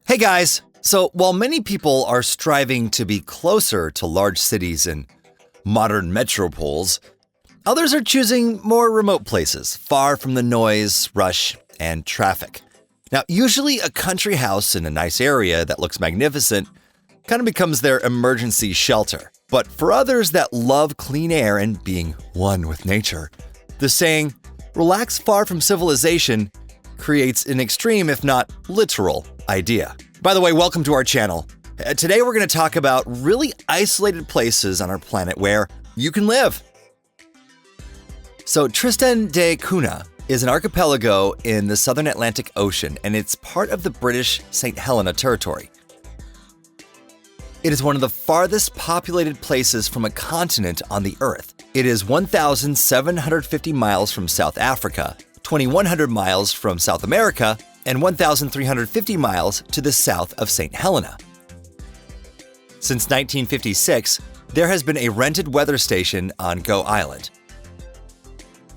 Hey guys! So while many people are striving to be closer to large cities and modern metropoles, others are choosing more remote places, far from the noise, rush, and traffic. Now, usually a country house in a nice area that looks magnificent kind of becomes their emergency shelter. But for others that love clean air and being one with nature, the saying, "relax far from civilization," creates an extreme, if not literal, idea. By the way, welcome to our channel. Today we're going to talk about really isolated places on our planet where you can live. So Tristan da Cunha is an archipelago in the southern Atlantic Ocean, and it's part of the British St. Helena territory. It is one of the farthest populated places from a continent on the Earth. It is 1,750 miles from South Africa, 2,100 miles from South America, and 1,350 miles to the south of St. Helena. Since 1956, there has been a rented weather station on Gough Island.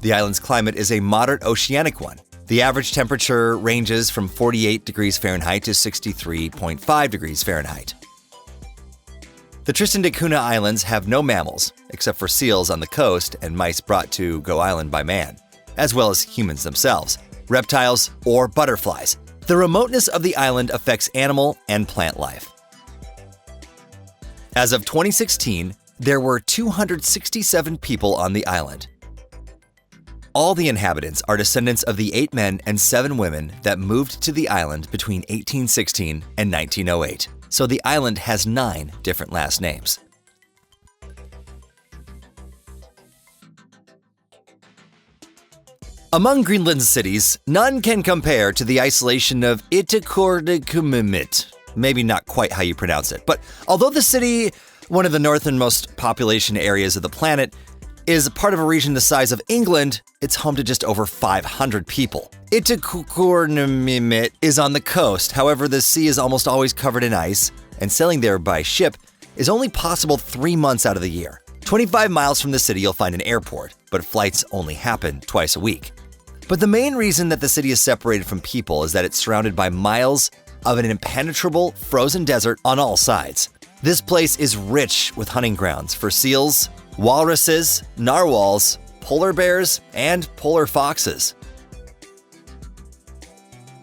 The island's climate is a moderate oceanic one. The average temperature ranges from 48 degrees Fahrenheit to 63.5 degrees Fahrenheit. The Tristan da Cunha Islands have no mammals, except for seals on the coast and mice brought to Gough Island by man, as well as humans themselves, reptiles, or butterflies. The remoteness of the island affects animal and plant life. As of 2016, there were 267 people on the island. All the inhabitants are descendants of the 8 men and 7 women that moved to the island between 1816 and 1908, so the island has 9 different last names. Among Greenland's cities, none can compare to the isolation of Ittoqqortoormiit. Maybe not quite how you pronounce it, but although the city, one of the northernmost population areas of the planet, is part of a region the size of England, it's home to just over 500 people. Ittoqqortoormiit is on the coast, however the sea is almost always covered in ice, and sailing there by ship is only possible 3 months out of the year. 25 miles from the city you'll find an airport, but flights only happen twice a week. But the main reason that the city is separated from people is that it's surrounded by miles of an impenetrable frozen desert on all sides. This place is rich with hunting grounds for seals, walruses, narwhals, polar bears, and polar foxes.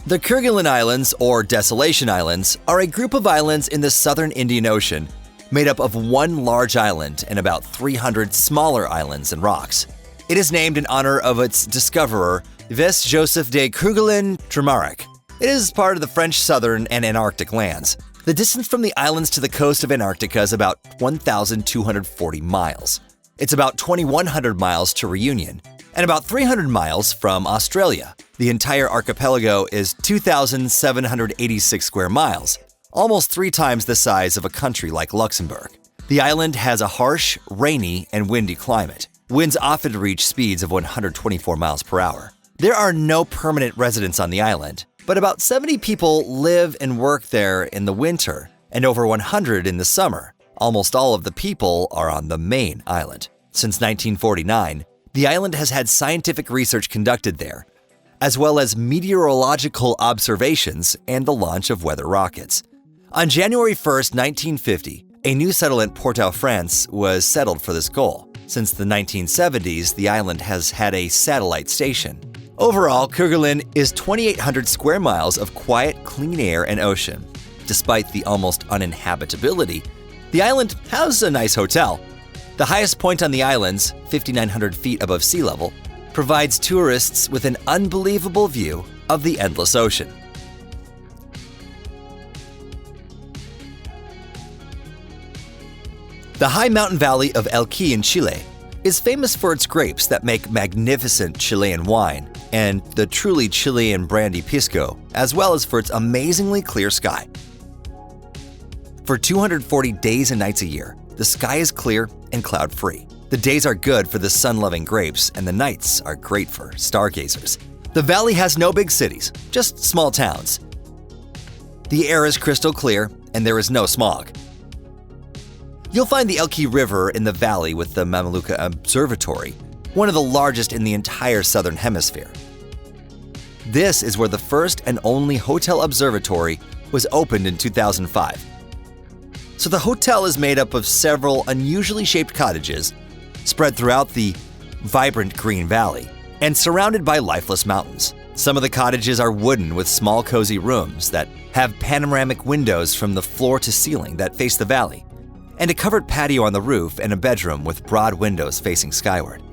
The Kerguelen Islands, or Desolation Islands, are a group of islands in the southern Indian Ocean made up of one large island and about 300 smaller islands and rocks. It is named in honor of its discoverer, Joseph de Kerguelen-Tremarec. It is part of the French southern and Antarctic lands. The distance from the islands to the coast of Antarctica is about 1,240 miles. It's about 2,100 miles to Reunion, and about 300 miles from Australia. The entire archipelago is 2,786 square miles, almost 3 times the size of a country like Luxembourg. The island has a harsh, rainy, and windy climate. Winds often reach speeds of 124 miles per hour. There are no permanent residents on the island, but about 70 people live and work there in the winter, and over 100 in the summer. Almost all of the people are on the main island. Since 1949, the island has had scientific research conducted there, as well as meteorological observations and the launch of weather rockets. On January 1st, 1950, a new settlement, Port-au-Prince, was settled for this goal. Since the 1970s, the island has had a satellite station. Overall, Kerguelen is 2,800 square miles of quiet, clean air and ocean. Despite the almost uninhabitability, the island has a nice hotel. The highest point on the islands, 5,900 feet above sea level, provides tourists with an unbelievable view of the endless ocean. The high mountain valley of Elqui in Chile is famous for its grapes that make magnificent Chilean wine and the truly Chilean brandy pisco, as well as for its amazingly clear sky. For 240 days and nights a year, the sky is clear and cloud-free. The days are good for the sun-loving grapes, and the nights are great for stargazers. The valley has no big cities, just small towns. The air is crystal clear, and there is no smog. You'll find the Elqui River in the valley with the Sphinx Observatory, one of the largest in the entire southern hemisphere. This is where the first and only hotel observatory was opened in 2005. So the hotel is made up of several unusually shaped cottages spread throughout the vibrant green valley and surrounded by lifeless mountains. Some of the cottages are wooden with small cozy rooms that have panoramic windows from the floor to ceiling that face the valley, and a covered patio on the roof and a bedroom with broad windows facing skyward.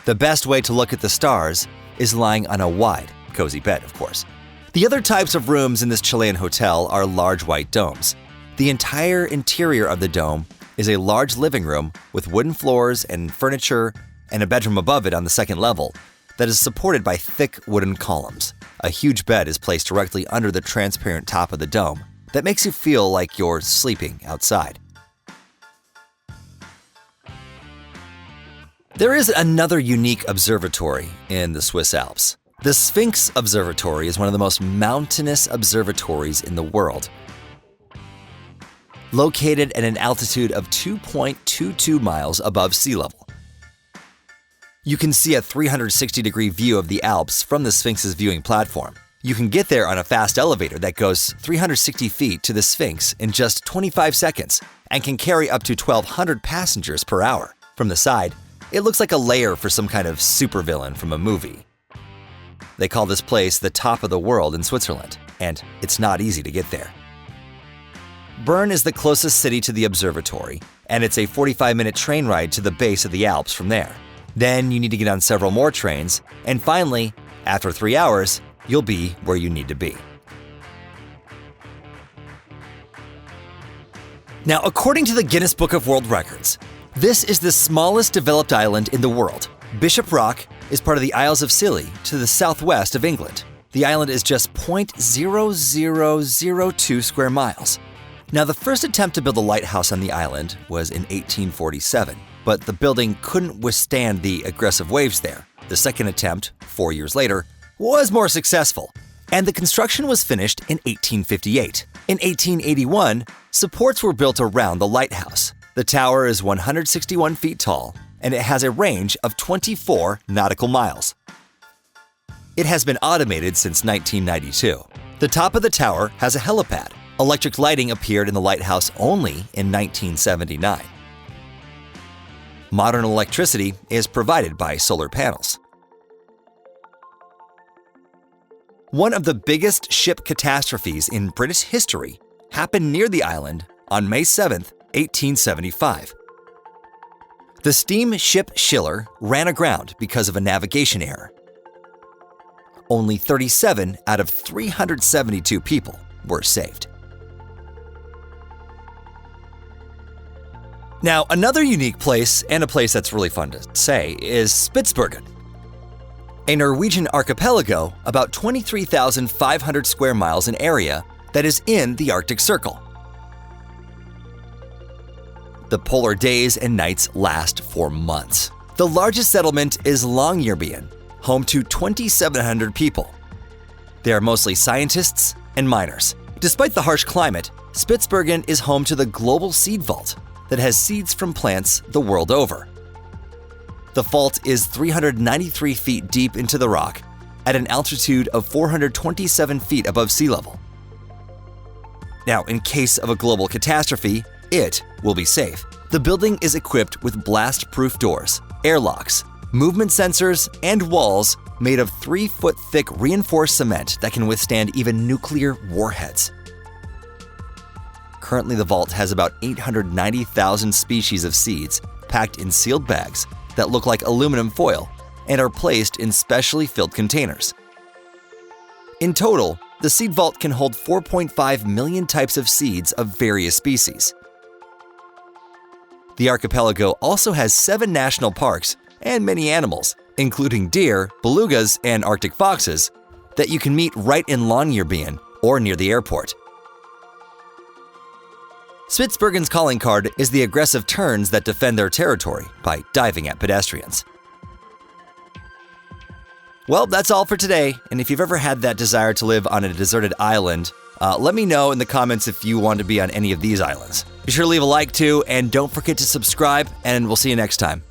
The best way to look at the stars is lying on a wide, cozy bed, of course. The other types of rooms in this Chilean hotel are large white domes. The entire interior of the dome is a large living room with wooden floors and furniture and a bedroom above it on the second level that is supported by thick wooden columns. A huge bed is placed directly under the transparent top of the dome that makes you feel like you're sleeping outside. There is another unique observatory in the Swiss Alps. The Sphinx Observatory is one of the most mountainous observatories in the world. Located at an altitude of 2.22 miles above sea level. You can see a 360-degree view of the Alps from the Sphinx's viewing platform. You can get there on a fast elevator that goes 360 feet to the Sphinx in just 25 seconds and can carry up to 1,200 passengers per hour. From the side, it looks like a lair for some kind of supervillain from a movie. They call this place the top of the world in Switzerland, and it's not easy to get there. Bern is the closest city to the observatory, and it's a 45-minute train ride to the base of the Alps from there. Then you need to get on several more trains, and finally, after 3 hours, you'll be where you need to be. Now, according to the Guinness Book of World Records, this is the smallest developed island in the world. Bishop Rock is part of the Isles of Scilly to the southwest of England. The island is just 0.0002 square miles. Now, the first attempt to build a lighthouse on the island was in 1847, but the building couldn't withstand the aggressive waves there. The second attempt, 4 years later, was more successful, and the construction was finished in 1858. In 1881, supports were built around the lighthouse. The tower is 161 feet tall, and it has a range of 24 nautical miles. It has been automated since 1992. The top of the tower has a helipad. Electric lighting appeared in the lighthouse only in 1979. Modern electricity is provided by solar panels. One of the biggest ship catastrophes in British history happened near the island on May 7, 1875. The steamship Schiller ran aground because of a navigation error. Only 37 out of 372 people were saved. Now, another unique place, and a place that's really fun to say, is Spitzbergen, a Norwegian archipelago about 23,500 square miles in area that is in the Arctic Circle. The polar days and nights last for months. The largest settlement is Longyearbyen, home to 2,700 people. They are mostly scientists and miners. Despite the harsh climate, Spitzbergen is home to the global seed vault that has seeds from plants the world over. The vault is 393 feet deep into the rock at an altitude of 427 feet above sea level. Now, in case of a global catastrophe, it will be safe. The building is equipped with blast-proof doors, airlocks, movement sensors, and walls made of 3-foot-thick reinforced cement that can withstand even nuclear warheads. Currently, the vault has about 890,000 species of seeds packed in sealed bags that look like aluminum foil and are placed in specially filled containers. In total, the seed vault can hold 4.5 million types of seeds of various species. The archipelago also has 7 national parks and many animals, including deer, belugas, and Arctic foxes, that you can meet right in Longyearbyen or near the airport. Spitzbergen's calling card is the aggressive terns that defend their territory by diving at pedestrians. Well, that's all for today, and if you've ever had that desire to live on a deserted island, let me know in the comments if you want to be on any of these islands. Be sure to leave a like too, and don't forget to subscribe, and we'll see you next time.